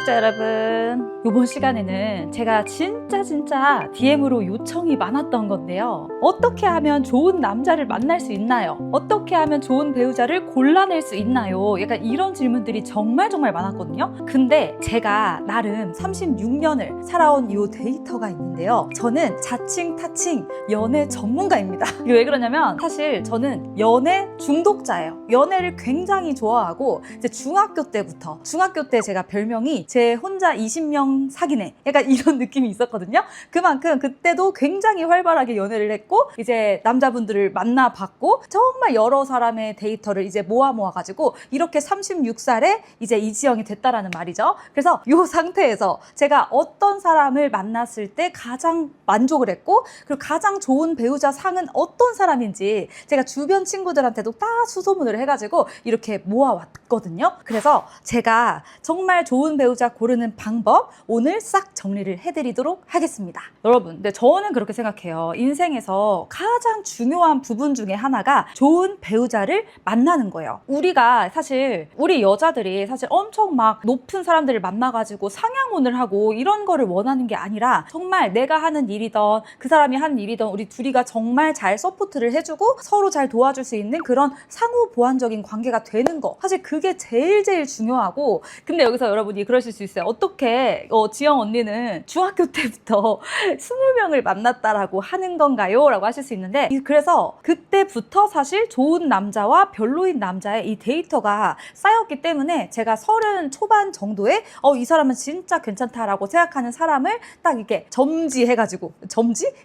구독자 여러분, 이번 시간에는 제가 진짜 DM으로 요청이 많았던 건데요. 어떻게 하면 좋은 남자를 만날 수 있나요? 어떻게 하면 좋은 배우자를 골라낼 수 있나요? 약간 이런 질문들이 정말 많았거든요. 근데 제가 나름 36년을 살아온 이 데이터가 있는데요. 저는 자칭 타칭 연애 전문가입니다. 이게 왜 그러냐면 사실 저는 연애 중독자예요. 연애를 굉장히 좋아하고 이제 중학교 때 제가 별명이 제 혼자 20명 사귀네 약간 이런 느낌이 있었거든요. 그만큼 그때도 굉장히 활발하게 연애를 했고 이제 남자분들을 만나봤고 정말 여러 사람의 데이터를 이제 모아가지고 이렇게 36살에 이제 이지영이 됐다라는 말이죠. 그래서 이 상태에서 제가 어떤 사람을 만났을 때 가장 만족을 했고 그리고 가장 좋은 배우자 상은 어떤 사람인지 제가 주변 친구들한테도 다 수소문을 해가지고 이렇게 모아왔거든요. 그래서 제가 정말 좋은 배우자 고르는 방법 오늘 싹 정리를 해드리도록 하겠습니다. 여러분, 근데 저는 그렇게 생각해요. 인생에서 가장 중요한 부분 중에 하나가 좋은 배우자를 만나는 거예요. 우리가 사실 우리 여자들이 사실 엄청 막 높은 사람들을 만나가지고 상향혼을 하고 이런 거를 원하는 게 아니라 정말 내가 하는 일이든 그 사람이 하는 일이든 우리 둘이가 정말 잘 서포트를 해주고 서로 잘 도와줄 수 있는 그런 상호 보완적인 관계가 되는 거, 사실 그게 제일 중요하고. 근데 여기서 여러분이 그러실 수 있어요. 어떻게 지영 언니는 중학교 때부터 20명을 만났다라고 하는 건가요? 라고 하실 수 있는데, 그래서 그때부터 사실 좋은 남자와 별로인 남자의 이 데이터가 쌓였기 때문에 제가 30 초반 정도에 이 사람은 진짜 괜찮다라고 생각하는 사람을 딱 이렇게 점지해가지고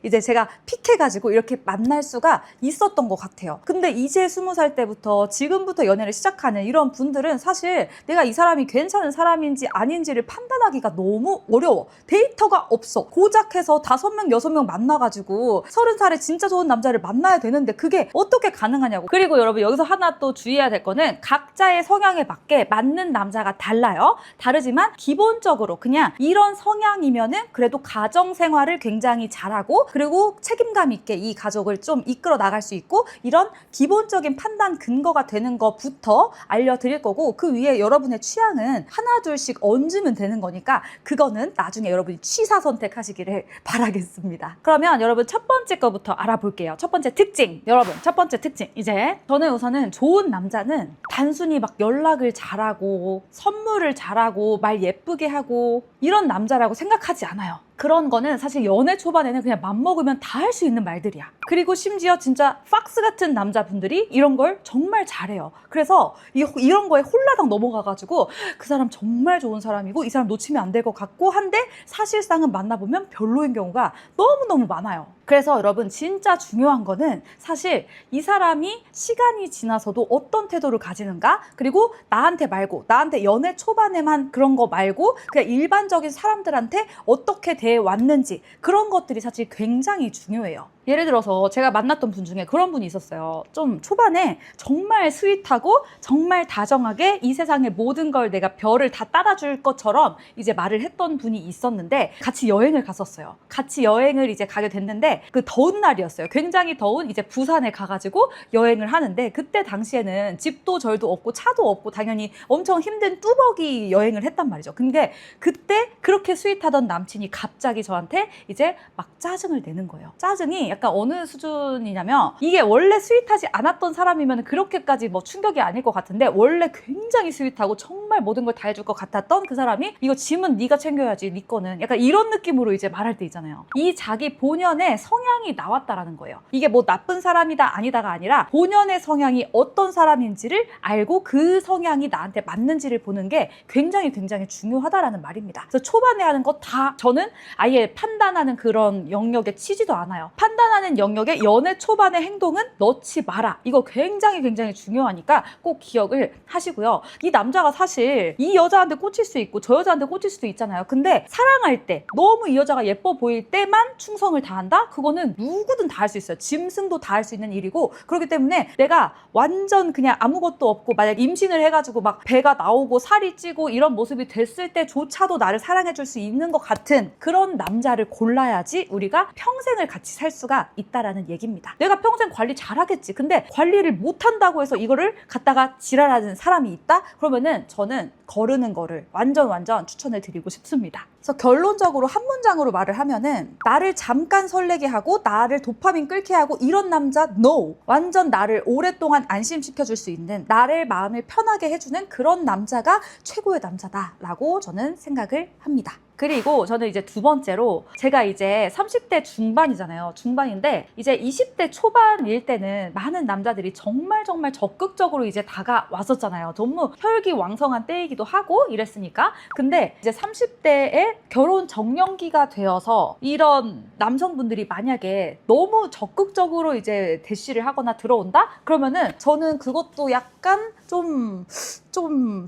이제 제가 픽해가지고 이렇게 만날 수가 있었던 것 같아요. 근데 이제 20살 때부터 지금부터 연애를 시작하는 이런 분들은 사실 내가 이 사람이 괜찮은 사람인지 아닌지를 판단하기가 너무 어려워. 데이터가 없어. 고작 해서 5명, 6명 만나가지고 30살에 진짜 좋은 남자를 만나야 되는데 그게 어떻게 가능하냐고. 그리고 여러분 여기서 하나 또 주의해야 될 거는 각자의 성향에 맞게 맞는 남자가 달라요. 다르지만 기본적으로 그냥 이런 성향이면은 그래도 가정 생활을 굉장히 잘하고 그리고 책임감 있게 이 가족을 좀 이끌어 나갈 수 있고 이런 기본적인 판단 근거가 되는 것부터 알려드릴 거고, 그 위에 여러분의 취향은 하나 둘씩 얹으면 되는 거니까 그거는 나중에 여러분이 취사 선택하시기를 바라겠습니다. 그러면 여러분 첫 번째 거부터 알아볼게요. 첫 번째 특징. 여러분 첫 번째 특징, 이제 저는 우선은 좋은 남자는 단순히 막 연락을 잘하고 선물을 잘하고 말 예쁘게 하고 이런 남자라고 생각하지 않아요. 그런 거는 사실 연애 초반에는 그냥 맘먹으면 다 할 수 있는 말들이야. 그리고 심지어 진짜 팍스 같은 남자분들이 이런 걸 정말 잘해요. 그래서 이런 거에 홀라당 넘어가가지고 그 사람 정말 좋은 사람이고 이 사람 놓치면 안 될 것 같고 한데 사실상은 만나보면 별로인 경우가 너무너무 많아요. 그래서 여러분 진짜 중요한 거는 사실 이 사람이 시간이 지나서도 어떤 태도를 가지는가, 그리고 나한테 연애 초반에만 그런 거 말고 그냥 일반적인 사람들한테 어떻게 대해왔는지 그런 것들이 사실 굉장히 중요해요. 예를 들어서 제가 만났던 분 중에 그런 분이 있었어요. 좀 초반에 정말 스윗하고 정말 다정하게 이 세상의 모든 걸 내가 별을 다 따라줄 것처럼 이제 말을 했던 분이 있었는데 같이 여행을 갔었어요. 같이 여행을 이제 가게 됐는데 그 더운 날이었어요. 굉장히 더운 이제 부산에 가가지고 여행을 하는데 그때 당시에는 집도 절도 없고 차도 없고 당연히 엄청 힘든 뚜벅이 여행을 했단 말이죠. 근데 그때 그렇게 스윗하던 남친이 갑자기 저한테 이제 막 짜증을 내는 거예요. 짜증이 약간 어느 수준이냐면 이게 원래 스윗하지 않았던 사람이면 그렇게까지 뭐 충격이 아닐 것 같은데 원래 굉장히 스윗하고 정말 모든 걸 다 해줄 것 같았던 그 사람이 이거 짐은 네가 챙겨야지 네 거는 약간 이런 느낌으로 이제 말할 때 있잖아요. 이 자기 본연의 성향이 나왔다라는 거예요. 이게 뭐 나쁜 사람이다 아니다가 아니라 본연의 성향이 어떤 사람인지를 알고 그 성향이 나한테 맞는지를 보는 게 굉장히 중요하다라는 말입니다. 그래서 초반에 하는 거 다 저는 아예 판단하는 그런 영역에 치지도 않아요. 판단하는 영역에 연애 초반의 행동은 넣지 마라. 이거 굉장히 중요하니까 꼭 기억을 하시고요. 이 남자가 사실 이 여자한테 꽂힐 수 있고 저 여자한테 꽂힐 수도 있잖아요. 근데 사랑할 때 너무 이 여자가 예뻐 보일 때만 충성을 다한다? 그거는 누구든 다 할 수 있어요. 짐승도 다 할 수 있는 일이고, 그렇기 때문에 내가 완전 그냥 아무것도 없고 만약 임신을 해가지고 막 배가 나오고 살이 찌고 이런 모습이 됐을 때조차도 나를 사랑해줄 수 있는 것 같은 그런 남자를 골라야지 우리가 평생을 같이 살 수가 있다라는 얘기입니다. 내가 평생 관리 잘하겠지. 근데 관리를 못한다고 해서 이거를 갖다가 지랄하는 사람이 있다? 그러면은 저는 거르는 거를 완전 추천을 드리고 싶습니다. 그래서 결론적으로 한 문장으로 말을 하면은 나를 잠깐 설레게 하고 나를 도파민 끓게 하고 이런 남자 no! 완전 나를 오랫동안 안심시켜줄 수 있는 나를 마음을 편하게 해주는 그런 남자가 최고의 남자다라고 저는 생각을 합니다. 그리고 저는 이제 두 번째로 제가 이제 30대 중반이잖아요. 중반인데 이제 20대 초반일 때는 많은 남자들이 정말 적극적으로 이제 다가왔었잖아요. 너무 혈기왕성한 때이기도 하고 이랬으니까. 근데 이제 30대에 결혼 정년기가 되어서 이런 남성분들이 만약에 너무 적극적으로 이제 대시를 하거나 들어온다? 그러면은 저는 그것도 약간 좀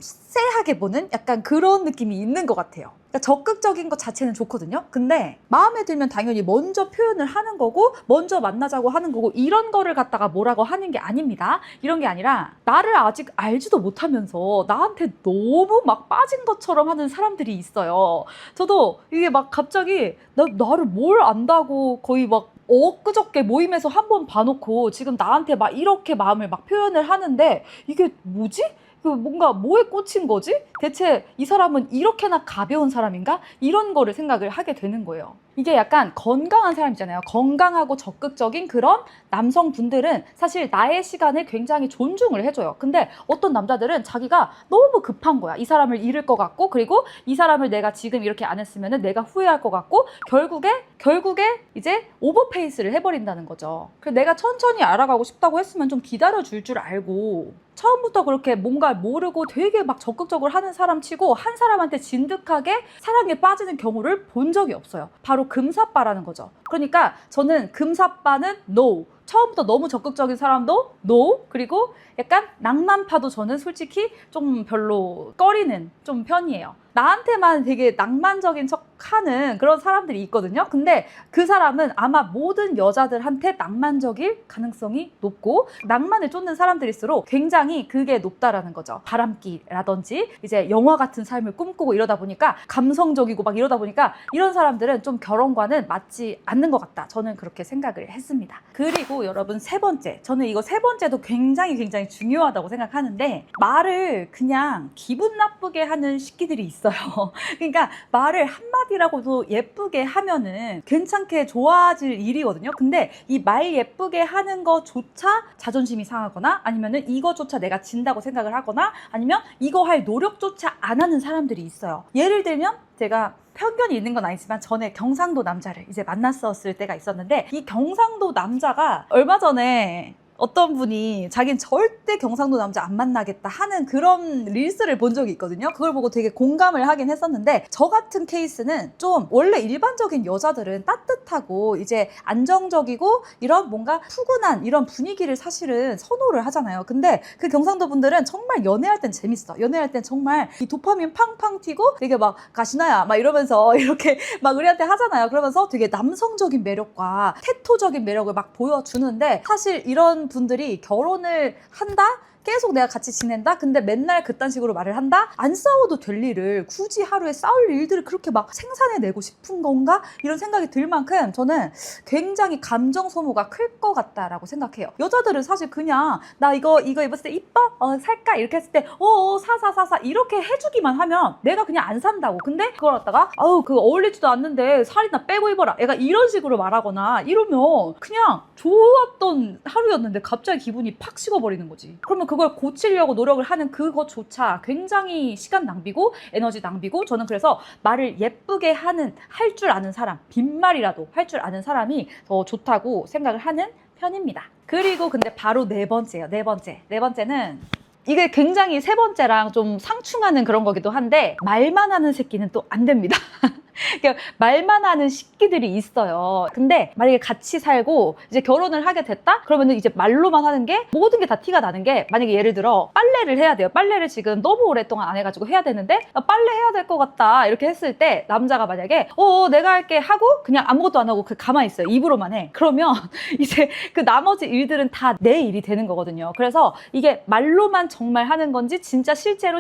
쎄하게 보는 약간 그런 느낌이 있는 것 같아요. 그러니까 적극적인 것 자체는 좋거든요. 근데 마음에 들면 당연히 먼저 표현을 하는 거고 먼저 만나자고 하는 거고 이런 거를 갖다가 뭐라고 하는 게 아닙니다. 이런 게 아니라 나를 아직 알지도 못하면서 나한테 너무 막 빠진 것처럼 하는 사람들이 있어요. 저도 이게 막 갑자기 나를 뭘 안다고 거의 막 엊그저께 모임에서 한 번 봐놓고 지금 나한테 막 이렇게 마음을 막 표현을 하는데 이게 뭐지? 뭔가 뭐에 꽂힌 거지? 대체 이 사람은 이렇게나 가벼운 사람인가? 이런 거를 생각을 하게 되는 거예요. 이게 약간 건강한 사람이잖아요. 건강하고 적극적인 그런 남성분들은 사실 나의 시간을 굉장히 존중을 해줘요. 근데 어떤 남자들은 자기가 너무 급한 거야. 이 사람을 잃을 것 같고 그리고 이 사람을 내가 지금 이렇게 안 했으면 내가 후회할 것 같고 결국에 이제 오버페이스를 해버린다는 거죠. 그래서 내가 천천히 알아가고 싶다고 했으면 좀 기다려줄 줄 알고 처음부터 그렇게 뭔가 모르고 되게 막 적극적으로 하는 사람 치고 한 사람한테 진득하게 사랑에 빠지는 경우를 본 적이 없어요. 바로 금사빠라는 거죠. 그러니까 저는 금사빠는 no. 처음부터 너무 적극적인 사람도 no. 그리고 약간 낭만파도 저는 솔직히 좀 별로 꺼리는 좀 편이에요. 나한테만 되게 낭만적인 척 하는 그런 사람들이 있거든요. 근데 그 사람은 아마 모든 여자들한테 낭만적일 가능성이 높고 낭만을 쫓는 사람들일수록 굉장히 그게 높다라는 거죠. 바람기라든지 이제 영화 같은 삶을 꿈꾸고 이러다 보니까 감성적이고 막 이러다 보니까 이런 사람들은 좀 결혼과는 맞지 않는 것 같다. 저는 그렇게 생각을 했습니다. 그리고 여러분 세 번째. 저는 이거 세 번째도 굉장히 중요하다고 생각하는데 말을 그냥 기분 나쁘게 하는 식기들이 있어요. 그러니까 말을 한마디라고도 예쁘게 하면은 괜찮게 좋아질 일이거든요. 근데 이 말 예쁘게 하는 거조차 자존심이 상하거나 아니면은 이거조차 내가 진다고 생각을 하거나 아니면 이거 할 노력조차 안 하는 사람들이 있어요. 예를 들면 제가 편견이 있는 건 아니지만 전에 경상도 남자를 이제 만났었을 때가 있었는데 이 경상도 남자가 얼마 전에 어떤 분이 자기는 절대 경상도 남자 안 만나겠다 하는 그런 릴스를 본 적이 있거든요. 그걸 보고 되게 공감을 하긴 했었는데 저 같은 케이스는 좀 원래 일반적인 여자들은 따뜻하고 이제 안정적이고 이런 뭔가 푸근한 이런 분위기를 사실은 선호를 하잖아요. 근데 그 경상도 분들은 정말 연애할 땐 재밌어. 연애할 땐 정말 이 도파민 팡팡 튀고 되게 막 가시나야 막 이러면서 이렇게 막 우리한테 하잖아요. 그러면서 되게 남성적인 매력과 태토적인 매력을 막 보여주는데 사실 이런 분들이 결혼을 한다? 계속 내가 같이 지낸다? 근데 맨날 그딴 식으로 말을 한다? 안 싸워도 될 일을 굳이 하루에 싸울 일들을 그렇게 막 생산해내고 싶은 건가? 이런 생각이 들 만큼 저는 굉장히 감정 소모가 클 것 같다라고 생각해요. 여자들은 사실 그냥 나 이거 입었을 때 이뻐? 살까? 이렇게 했을 때 사 이렇게 해주기만 하면 내가 그냥 안 산다고. 근데 그걸 갖다가 그거 어울리지도 않는데 살이나 빼고 입어라. 얘가 이런 식으로 말하거나 이러면 그냥 좋았던 하루였는데 갑자기 기분이 팍 식어버리는 거지. 그러면 그걸 고치려고 노력을 하는 그것조차 굉장히 시간 낭비고 에너지 낭비고 저는 그래서 말을 예쁘게 할 줄 아는 사람, 빈말이라도 할 줄 아는 사람이 더 좋다고 생각을 하는 편입니다. 그리고 근데 바로 네 번째예요. 네 번째는 이게 굉장히 세 번째랑 좀 상충하는 그런 거기도 한데 말만 하는 새끼는 또 안 됩니다. 그러니까 말만 하는 식기들이 있어요. 근데 만약에 같이 살고 이제 결혼을 하게 됐다? 그러면은 이제 말로만 하는 게 모든 게 다 티가 나는 게 만약에 예를 들어 빨래를 해야 돼요. 빨래를 지금 너무 오랫동안 안 해가지고 해야 되는데 빨래 해야 될 것 같다 이렇게 했을 때 남자가 만약에 내가 할게 하고 그냥 아무것도 안 하고 가만히 있어요. 입으로만 해. 그러면 이제 그 나머지 일들은 다 내 일이 되는 거거든요. 그래서 이게 말로만 정말 하는 건지 진짜 실제로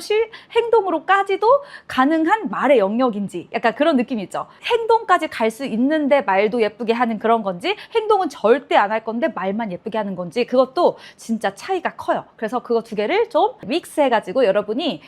행동으로까지도 가능한 말의 영역인지 약간 그런 느낌 있죠? 행동까지 갈 수 있는데 말도 예쁘게 하는 그런 건지, 행동은 절대 안 할 건데 말만 예쁘게 하는 건지, 그것도 진짜 차이가 커요. 그래서 그거 두 개를 좀 믹스해가지고 여러분이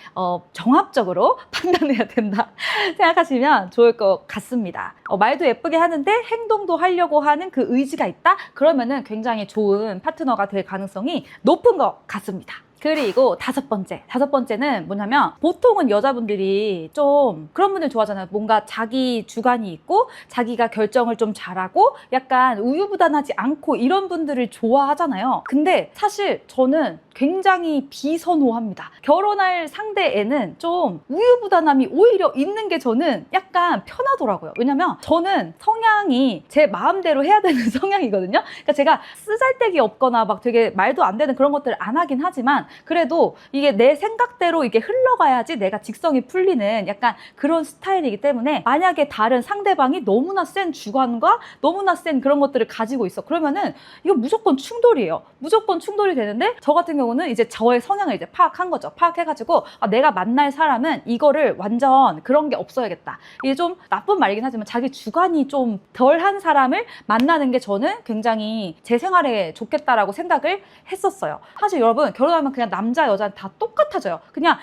종합적으로 판단해야 된다 생각하시면 좋을 것 같습니다. 말도 예쁘게 하는데 행동도 하려고 하는 그 의지가 있다? 그러면은 굉장히 좋은 파트너가 될 가능성이 높은 것 같습니다. 그리고 다섯 번째는 뭐냐면, 보통은 여자분들이 좀 그런 분들 좋아하잖아요. 뭔가 자기 주관이 있고 자기가 결정을 좀 잘하고 약간 우유부단하지 않고 이런 분들을 좋아하잖아요. 근데 사실 저는 굉장히 비선호합니다. 결혼할 상대에는 좀 우유부단함이 오히려 있는 게 저는 약간 편하더라고요. 왜냐면 저는 성향이 제 마음대로 해야 되는 성향이거든요. 그러니까 제가 쓰잘데기 없거나 막 되게 말도 안 되는 그런 것들을 안 하긴 하지만, 그래도 이게 내 생각대로 이게 흘러가야지 내가 직성이 풀리는 약간 그런 스타일이기 때문에, 만약에 다른 상대방이 너무나 센 주관과 너무나 센 그런 것들을 가지고 있어, 그러면은 이거 무조건 충돌이에요. 무조건 충돌이 되는데, 저 같은 경우는 이제 저의 성향을 이제 파악한 거죠. 파악해가지고 내가 만날 사람은 이거를 완전 그런 게 없어야겠다. 이게 좀 나쁜 말이긴 하지만 자기 주관이 좀 덜한 사람을 만나는 게 저는 굉장히 제 생활에 좋겠다라고 생각을 했었어요. 사실 여러분, 결혼하면 그냥 남자 여자는 다 똑같아져요. 그냥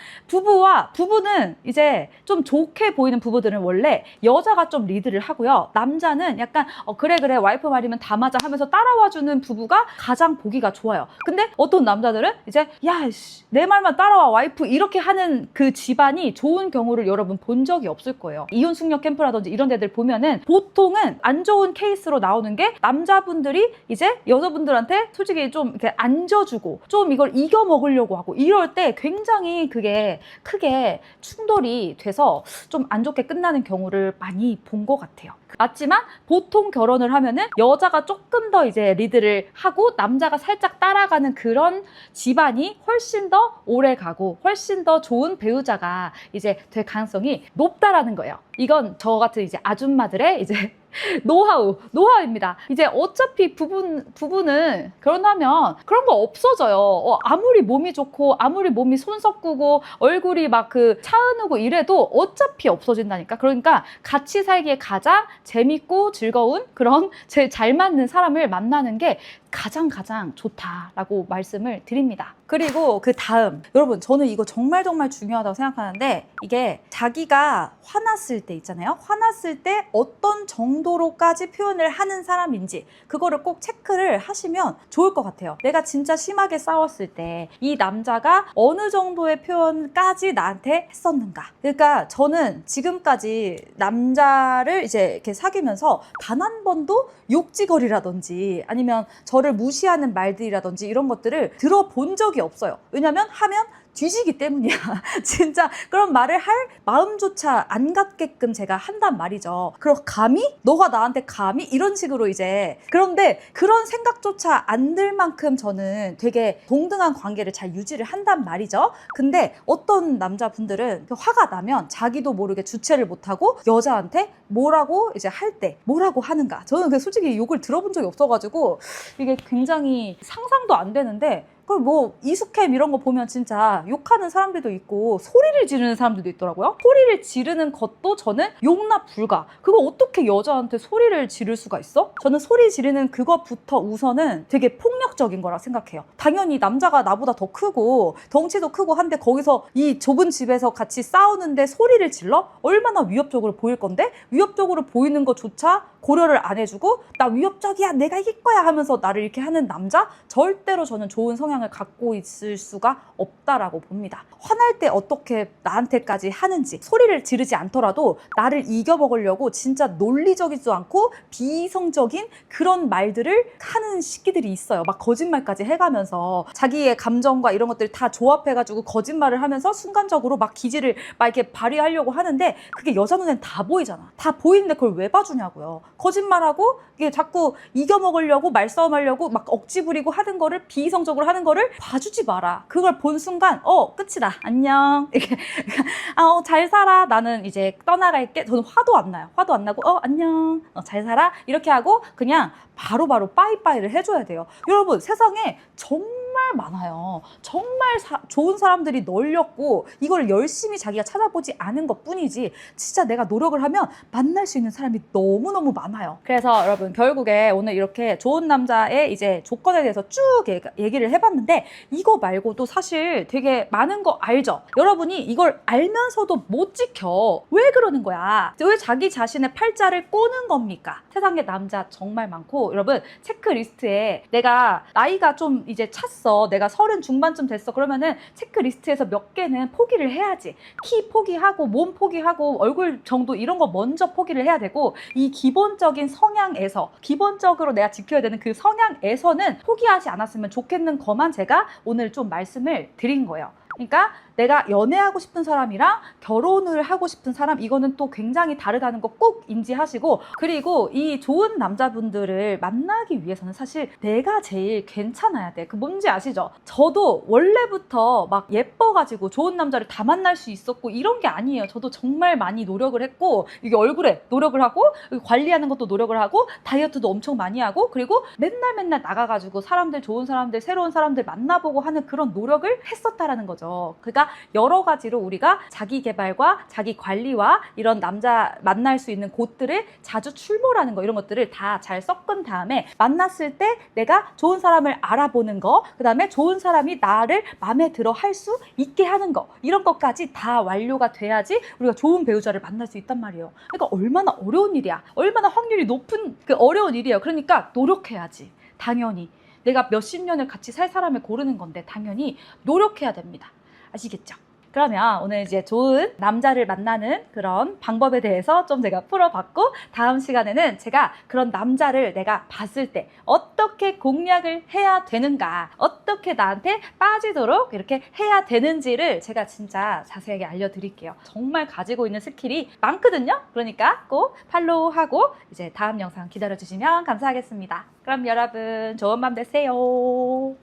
부부는 이제 좀 좋게 보이는 부부들은 원래 여자가 좀 리드를 하고요, 남자는 약간 그래 와이프 말이면 다 맞아 하면서 따라와주는 부부가 가장 보기가 좋아요. 근데 어떤 남자들은 이제 내 말만 따라와 와이프 이렇게 하는 그 집안이 좋은 경우를 여러분 본 적이 없을 거예요. 이혼 숙녀 캠프라든지 이런 데들 보면은 보통은 안 좋은 케이스로 나오는 게, 남자분들이 이제 여자분들한테 솔직히 좀 이렇게 앉아주고 좀 이걸 이겨 먹으려고 하고 이럴 때 굉장히 그게 크게 충돌이 돼서 좀 안 좋게 끝나는 경우를 많이 본 것 같아요. 맞지만 보통 결혼을 하면은 여자가 조금 더 이제 리드를 하고 남자가 살짝 따라가는 그런 집안이 훨씬 더 오래 가고 훨씬 더 좋은 배우자가 이제 될 가능성이 높다라는 거예요. 이건 저 같은 이제 아줌마들의 이제 노하우입니다. 이제 어차피 부부는 결혼하면 그런 거 없어져요. 아무리 몸이 좋고 아무리 몸이 손석구고 얼굴이 막 그 차은우고 이래도 어차피 없어진다니까. 그러니까 같이 살기에 가장 재밌고 즐거운 그런 제일 잘 맞는 사람을 만나는 게 가장 좋다라고 말씀을 드립니다. 그리고 그 다음, 여러분 저는 이거 정말 중요하다고 생각하는데, 이게 자기가 화났을 때 있잖아요. 화났을 때 어떤 정도로까지 표현을 하는 사람인지 그거를 꼭 체크를 하시면 좋을 것 같아요. 내가 진짜 심하게 싸웠을 때 이 남자가 어느 정도의 표현까지 나한테 했었는가. 그러니까 저는 지금까지 남자를 이제 이렇게 사귀면서 단 한 번도 욕지거리라든지 아니면 저를 무시하는 말들이라든지 이런 것들을 들어본 적이 없어요. 왜냐면 하면 뒤지기 때문이야. 진짜 그런 말을 할 마음조차 안 갖게끔 제가 한단 말이죠. 그럼 감히? 너가 나한테 감히? 이런 식으로 이제. 그런데 그런 생각조차 안 들 만큼 저는 되게 동등한 관계를 잘 유지를 한단 말이죠. 근데 어떤 남자분들은 화가 나면 자기도 모르게 주체를 못하고 여자한테 뭐라고 이제 할 때 뭐라고 하는가. 저는 솔직히 욕을 들어본 적이 없어가지고 이게 굉장히 상상도 안 되는데, 뭐 이수캠 이런 거 보면 진짜 욕하는 사람들도 있고 소리를 지르는 사람들도 있더라고요. 소리를 지르는 것도 저는 용납 불가. 그거 어떻게 여자한테 소리를 지를 수가 있어? 저는 소리 지르는 그것부터 우선은 되게 폭력적인 거라 생각해요. 당연히 남자가 나보다 더 크고 덩치도 크고 한데 거기서 이 좁은 집에서 같이 싸우는데 소리를 질러? 얼마나 위협적으로 보일 건데? 위협적으로 보이는 것조차 고려를 안 해주고 나 위협적이야 내가 이길 거야 하면서 나를 이렇게 하는 남자, 절대로 저는 좋은 성향을 갖고 있을 수가 없다라고 봅니다. 화날 때 어떻게 나한테까지 하는지, 소리를 지르지 않더라도 나를 이겨먹으려고 진짜 논리적이지도 않고 비이성적인 그런 말들을 하는 시기들이 있어요. 막 거짓말까지 해가면서 자기의 감정과 이런 것들을 다 조합해가지고 거짓말을 하면서 순간적으로 막 기질을 막 이렇게 발휘하려고 하는데, 그게 여자 눈엔 다 보이잖아. 다 보이는데 그걸 왜 봐주냐고요. 거짓말하고 이게 자꾸 이겨먹으려고 말싸움하려고 막 억지 부리고 하는 거를, 비이성적으로 하는 거를 봐주지 마라. 그걸 본 순간 끝이다. 안녕. 이렇게 잘 살아. 나는 이제 떠나갈게. 저는 화도 안 나요. 화도 안 나고 안녕. 잘 살아. 이렇게 하고 그냥 바로바로 빠이빠이를 해줘야 돼요. 여러분, 세상에 정말 많아요. 정말 좋은 사람들이 널렸고 이걸 열심히 자기가 찾아보지 않은 것 뿐이지 진짜 내가 노력을 하면 만날 수 있는 사람이 너무너무 많아요. 그래서 여러분 결국에 오늘 이렇게 좋은 남자의 이제 조건에 대해서 쭉 얘기를 해봤는데 이거 말고도 사실 되게 많은 거 알죠? 여러분이 이걸 알면서도 못 지켜. 왜 그러는 거야? 왜 자기 자신의 팔자를 꼬는 겁니까? 세상에 남자 정말 많고 여러분 체크리스트에 내가 나이가 좀 이제 찼어. 내가 30 중반쯤 됐어. 그러면은 체크리스트에서 몇 개는 포기를 해야지. 키 포기하고 몸 포기하고 얼굴 정도 이런 거 먼저 포기를 해야 되고 이 기본적인 성향에서 기본적으로 내가 지켜야 되는 그 성향에서는 포기하지 않았으면 좋겠는 것만 제가 오늘 좀 말씀을 드린 거예요. 그러니까 내가 연애하고 싶은 사람이랑 결혼을 하고 싶은 사람 이거는 또 굉장히 다르다는 거 꼭 인지하시고 그리고 이 좋은 남자분들을 만나기 위해서는 사실 내가 제일 괜찮아야 돼. 그 뭔지 아시죠? 저도 원래부터 막 예뻐가지고 좋은 남자를 다 만날 수 있었고 이런 게 아니에요. 저도 정말 많이 노력을 했고 이게 얼굴에 노력을 하고 관리하는 것도 노력을 하고 다이어트도 엄청 많이 하고 그리고 맨날 나가가지고 사람들 좋은 사람들 새로운 사람들 만나보고 하는 그런 노력을 했었다라는 거죠. 그러니까 여러 가지로 우리가 자기 개발과 자기 관리와 이런 남자 만날 수 있는 곳들을 자주 출몰하는 거 이런 것들을 다 잘 섞은 다음에 만났을 때 내가 좋은 사람을 알아보는 거 그 다음에 좋은 사람이 나를 마음에 들어 할 수 있게 하는 거 이런 것까지 다 완료가 돼야지 우리가 좋은 배우자를 만날 수 있단 말이에요. 그러니까 얼마나 어려운 일이야. 얼마나 확률이 높은 그 어려운 일이에요. 그러니까 노력해야지. 당연히 내가 몇십 년을 같이 살 사람을 고르는 건데 당연히 노력해야 됩니다. 아시겠죠? 그러면 오늘 이제 좋은 남자를 만나는 그런 방법에 대해서 좀 제가 풀어봤고 다음 시간에는 제가 그런 남자를 내가 봤을 때 어떻게 공략을 해야 되는가 어떻게 나한테 빠지도록 이렇게 해야 되는지를 제가 진짜 자세하게 알려드릴게요. 정말 가지고 있는 스킬이 많거든요. 그러니까 꼭 팔로우하고 이제 다음 영상 기다려주시면 감사하겠습니다. 그럼 여러분 좋은 밤 되세요.